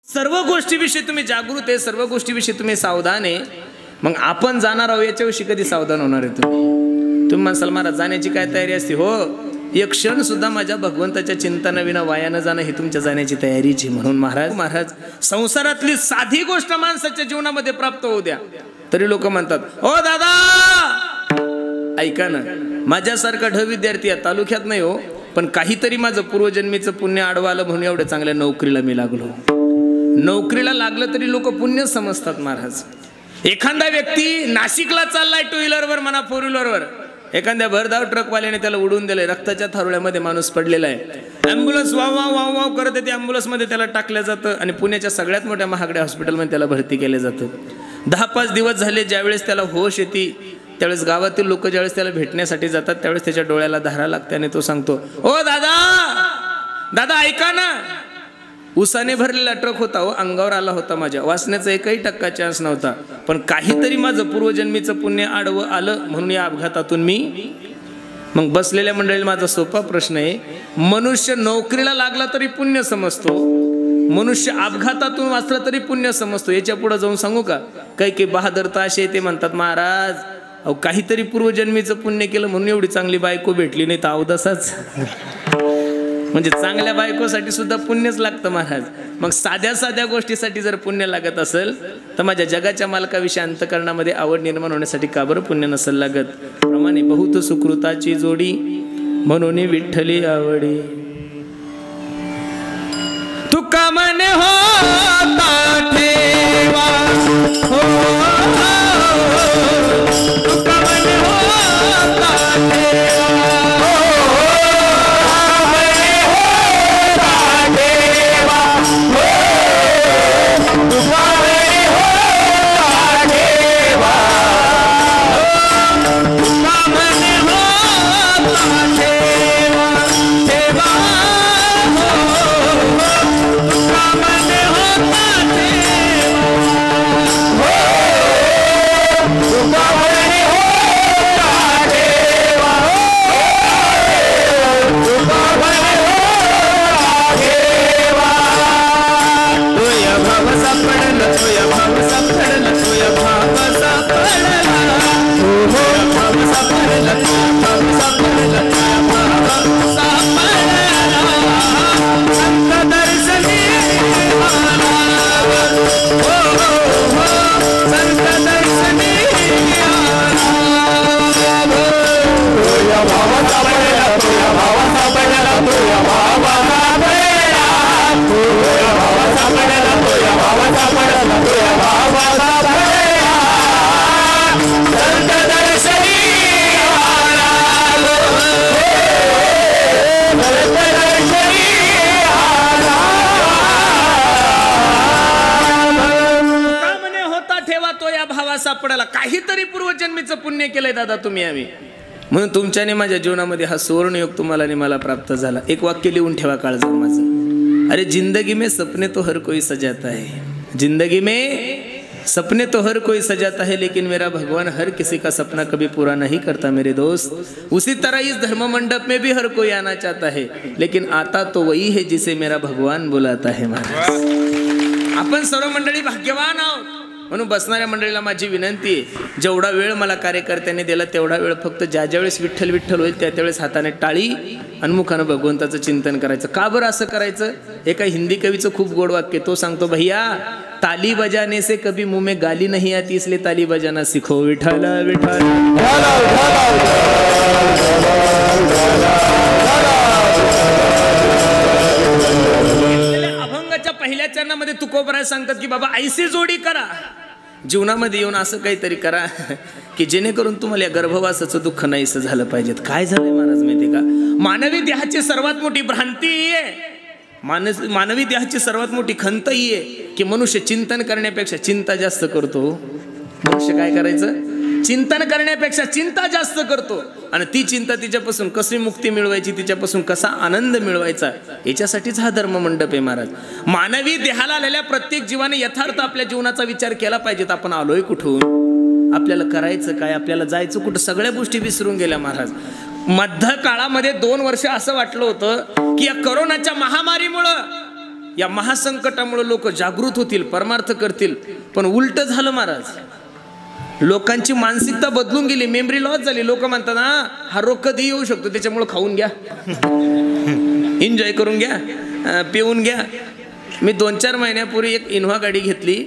सर्व गोष्टीविषयी तुम्ही जागृत आहे, सर्व गोष्टीविषयी तुम्ही सावधान आहे, मग आपण जाणार आहोत याच्याविषयी कधी सावधान होणार आहे तुम्ही म्हणसाल महाराज जाण्याची काय तयारी असते? हो, एक क्षण सुद्धा माझ्या भगवंताच्या चिंतनाविना वाया न जाणं ही तुमच्या जाण्याची तयारीची. म्हणून महाराज संसारातली साधी गोष्ट माणसाच्या जीवनामध्ये प्राप्त होऊ द्या, तरी लोक म्हणतात ओ दादा ऐका ना, माझ्यासारखा ढ विद्यार्थी या तालुक्यात नाही हो, पण काहीतरी माझं पूर्वजन्मीचं पुण्य आडवं आलं म्हणून एवढ्या चांगल्या नोकरीला मी लागलो. नोकरीला लागलं तरी लोक पुण्य समजतात महाराज. एखादा व्यक्ती नाशिकला चाललाय टू व्हीलरवर म्हणा फोर व्हीलरवर, एखाद्या भरधाव ट्रकवाल्याने त्याला उडून दिलंय, रक्ताच्या थारोळ्यामध्ये माणूस पडलेला आहे, ambulance wow wow wow wow करत ते ॲम्ब्युलन्स मध्ये त्याला टाकलं जातं आणि पुण्याच्या सगळ्यात मोठ्या महागड्या हॉस्पिटलमध्ये त्याला भरती केलं जातं. 10-5 दिवस झाले, ज्यावेळेस त्याला होश येते त्यावेळेस गावातील लोक ज्यावेळेस त्याला भेटण्यासाठी जातात त्यावेळेस त्याच्या डोळ्याला धारा लागते आणि तो सांगतो ओ दादा दादा ऐका ना, उसाने भरलेला ट्रक होता हो, अंगावर आला होता, माझ्या वाचण्याचा एकही टक्का चान्स नव्हता, पण काहीतरी माझं पूर्वजन्मीचं पुण्य आडवं आलं म्हणून या अपघातातून मी. मग बसलेल्या मंडळीला माझा सोपा प्रश्न आहे, मनुष्य नोकरीला लागला तरी पुण्य समजतो, मनुष्य अपघातातून वाचला तरी पुण्य समजतो, याच्या पुढे जाऊन सांगू का? काही बहादर ताशे ते म्हणतात महाराज अहो काहीतरी पूर्वजन्मीचं पुण्य केलं म्हणून एवढी चांगली बायको भेटली, नाही तर अवदसाच. म्हणजे चांगल्या बायकोसाठी सुद्धा पुण्यच लागतं महाराज. मग साध्या साध्या गोष्टीसाठी जर पुण्य लागत असेल तर माझ्या जगाच्या मालकाविषयी अंतकरणामध्ये आवड निर्माण होण्यासाठी का बरं पुण्य नसेल लागत? प्रमाणे बहुत सुकृताची जोडी म्हणून विठ्ठली आवडी. तुका म्हणे होता ठेवा हो, तुका म्हणे होता ठेवा सापडायला काहीतरी पूर्वजन्मीचं पुण्य केलंय दादा तुम्ही आम्ही, म्हणून तुमच्याने माझ्या जीवनामध्ये हा सुवर्णयोग तुम्हाला आणि मला प्राप्त झाला. एक वाक्य लिहून ठेवा काळजात माझं, अरे जिंदगी में सपने तो हर कोई सजाता है, जिंदगी में सपने तो हर कोई सजाता है, लेकिन मेरा भगवान हर किसी का सपना कभी पूरा नहीं करता मेरे दोस्त. उसी तरह इस धर्म मंडप में भी हर कोई आना चाहता है, लेकिन आता तो वही है जिसे मेरा भगवान बुलाता है. महाराज आपण सर्व मंडळी भाग्यवान आहोत, म्हणून बसणाऱ्या मंडळीला माझी विनंती आहे, जेवढा वेळ मला कार्यकर्त्यांनी दिला तेवढा वेळ फक्त ज्या ज्यावेळेस विठ्ठल विठ्ठल होईल त्या त्यावेळेस हाताने टाळी आणि मुखानं भगवंताचं चिंतन करायचं. का बरं असं करायचं? एका हिंदी कवीचं खूप गोड वाक्य, तो सांगतो भैया ताली बजाने से कभी मुंह में गाली नहीं आती, इसलिए ताली बजाना सीखो. विठ्ठल विठ्ठल अभंगाच्या पहिल्या चरणामध्ये तुकोबराय सांगतात की बाबा ऐसी जोडी करा, जीवनामध्ये येऊन असं काहीतरी करा की जेणेकरून तुम्हाला या गर्भवासाचं दुःख नाहीसं झालं पाहिजे. काय झालंय महाराज माहिती का? मानवी देहाची सर्वात मोठी भ्रांती आहे, मानवी देहाची सर्वात मोठी खंत ही आहे की मनुष्य चिंतन करण्यापेक्षा चिंता जास्त करतो. मनुष्य काय करायचं? चिंतन करण्यापेक्षा चिंता जास्त करतो, आणि ती चिंता तिच्यापासून कशी मुक्ती मिळवायची, तिच्यापासून कसा आनंद मिळवायचा, याच्यासाठीच हा धर्म मंडप आहे महाराज. मानवी देहाला आलेल्या प्रत्येक जीवाने यथार्थ आपल्या जीवनाचा विचार केला पाहिजेत. आपण आलोय कुठून, आपल्याला करायचं काय, आपल्याला जायचं कुठं, सगळ्या गोष्टी विसरून गेल्या महाराज. मध्य काळामध्ये 2 वर्ष असं वाटलं होतं की या कोरोनाच्या महामारीमुळं या महासंकटामुळे लोक जागृत होतील, परमार्थ करतील, पण उलट झालं महाराज. लोकांची मानसिकता बदलून गेली, मेमरी लॉस झाली. लोक म्हणतात हा रोग कधी येऊ शकतो, त्याच्यामुळे खाऊन घ्या, एन्जॉय करून घ्या, पिऊन घ्या. मी 2-4 महिन्यापूर्वी एक इनोव्हा गाडी घेतली.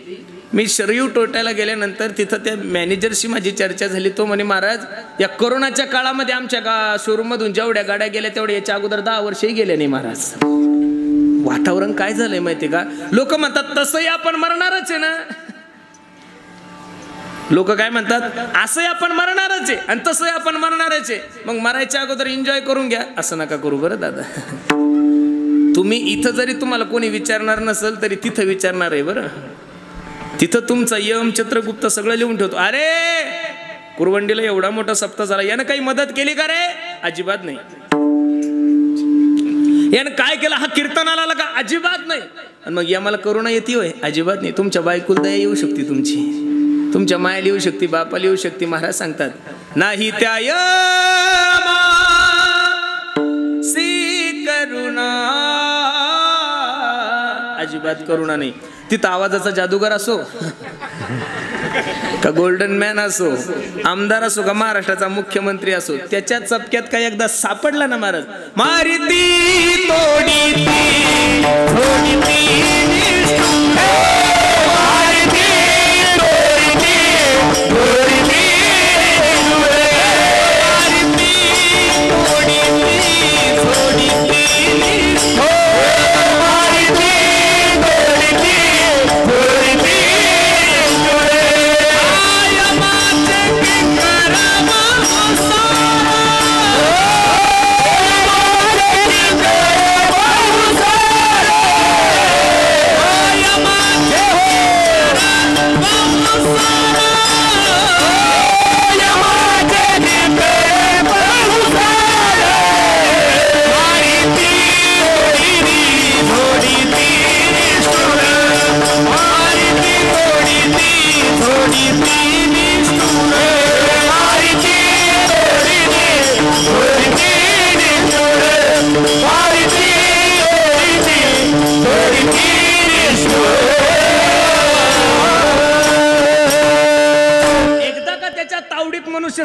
मी शरयू टोट्याला गेल्यानंतर तिथं त्या मॅनेजरशी माझी चर्चा झाली. तो म्हणे महाराज या कोरोनाच्या काळामध्ये आमच्या शोरूममधून जेवढ्या गाड्या गेल्या तेवढ्या याच्या अगोदर 10 वर्षही गेल्या नाही महाराज. वातावरण काय झालंय माहितीये का? लोक म्हणतात तसंही आपण मरणारच आहे ना. लोक काय म्हणतात, असंही आपण मरणारच आहे आणि तसंही आपण मरणारच आहे, मग मरायच्या अगोदर एन्जॉय करून घ्या. असं नका करू बरं दादा. तुम्ही इथं जरी तुम्हाला कोणी विचारणार नसेल तरी तिथं विचारणार आहे बरं. तिथं तुमचा यम चित्रगुप्त सगळं लिहून ठेवतो. अरे कुरवंडीला एवढा मोठा सप्ताह झाला, यानं काही मदत केली का रे? अजिबात नाही. यानं काय केलं, हा कीर्तनाला आला का? अजिबात नाही. आणि मग या मला करुणा येते होय? अजिबात नाही. तुमच्या बायकुल दया येऊ शकते, तुमची तुमच्या मायाला येऊ शकते, बापाला येऊ शकते. महाराज सांगतात नाही त्या सी करुणा, अजिबात करुणा नाही. तिथं आवाजाचा जादूगार असो का गोल्डन मॅन असो, आमदार असो का महाराष्ट्राचा मुख्यमंत्री असो, त्याच्या चपक्यात काय एकदा सापडला ना महाराज, मारिती तोडीती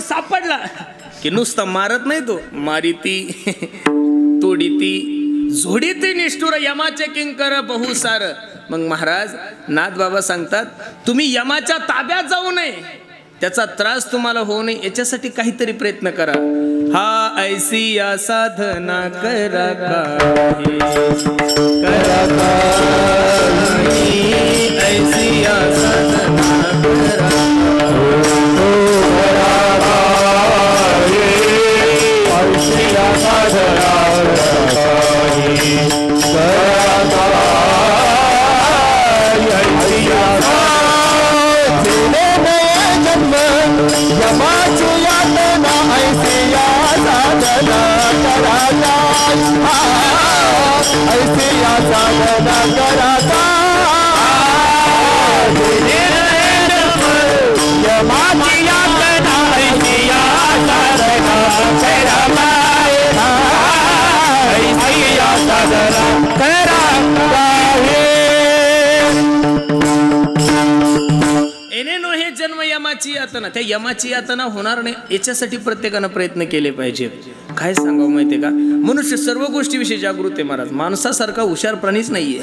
सापडला की नुसता मारत नाही, तो मारिती तोडीती झोडीती निष्ठुर यमाचे किंकर बहुसार. मग महाराज नाथ बाबा सांगतात तुम्ही यमाच्या ताब्यात जाऊ नये, त्याचा त्रास तुम्हाला होऊ नये याच्यासाठी काहीतरी प्रयत्न करा. हा ऐसी या साधना करा काही, ऐसी या साधना करा यमाची यातना, त्या यमाची यातना होणार नाही याच्यासाठी प्रत्येकानं प्रयत्न केले पाहिजेत. काय सांगावं माहितीये का, मनुष्य सर्व गोष्टीविषयी जागृत आहे महाराज. माणसासारखा हुशार प्राणीच नाहीये.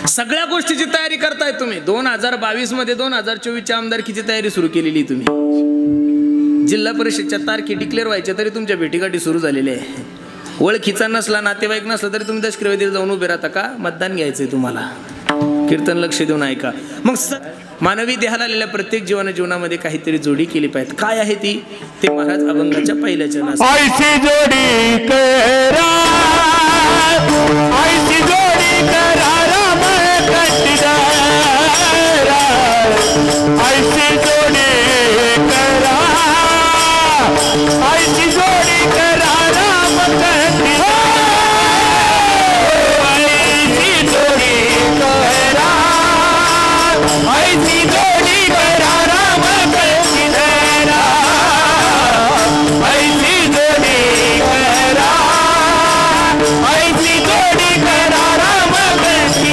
सगळ्या गोष्टीची तयारी करताय तुम्ही. 2022 मध्ये 2024च्या आमदारकीची तयारी सुरू केलेली तुम्ही. जिल्हा परिषदच्या तारखी डिक्लेअर व्हायच्या तरी तुमच्या भेटीगाठी सुरू झालेल्या आहे. ओळखीचा नसला, नातेवाईक नसला तरी तुम्ही दशक्रवेदीला जाऊन उभे राहता का? मतदान घ्यायचंय तुम्हाला. कीर्तन लक्ष देऊन ऐका. मग मानवी देहाला आलेल्या प्रत्येक जीवनामध्ये काहीतरी जोडी केली पाहिजे. काय आहे ती? ते महाराज अभंगाच्या पहिल्या चरणात ऐसी जोडी करा, ऐसी जोडी करा राम कटीदारा, ऐसी जोडी करा, ऐसी जोडी करा राम कटीदारा, ऐसी जोडी करा, ऐसी जोडी करा राम कटीदारा, ऐसी जोडी करा, ऐसी जोडी करा राम कटीदारा.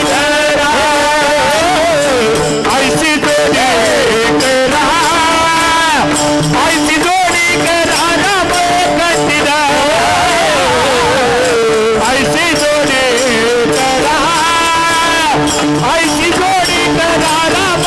आईची जोडी करा राम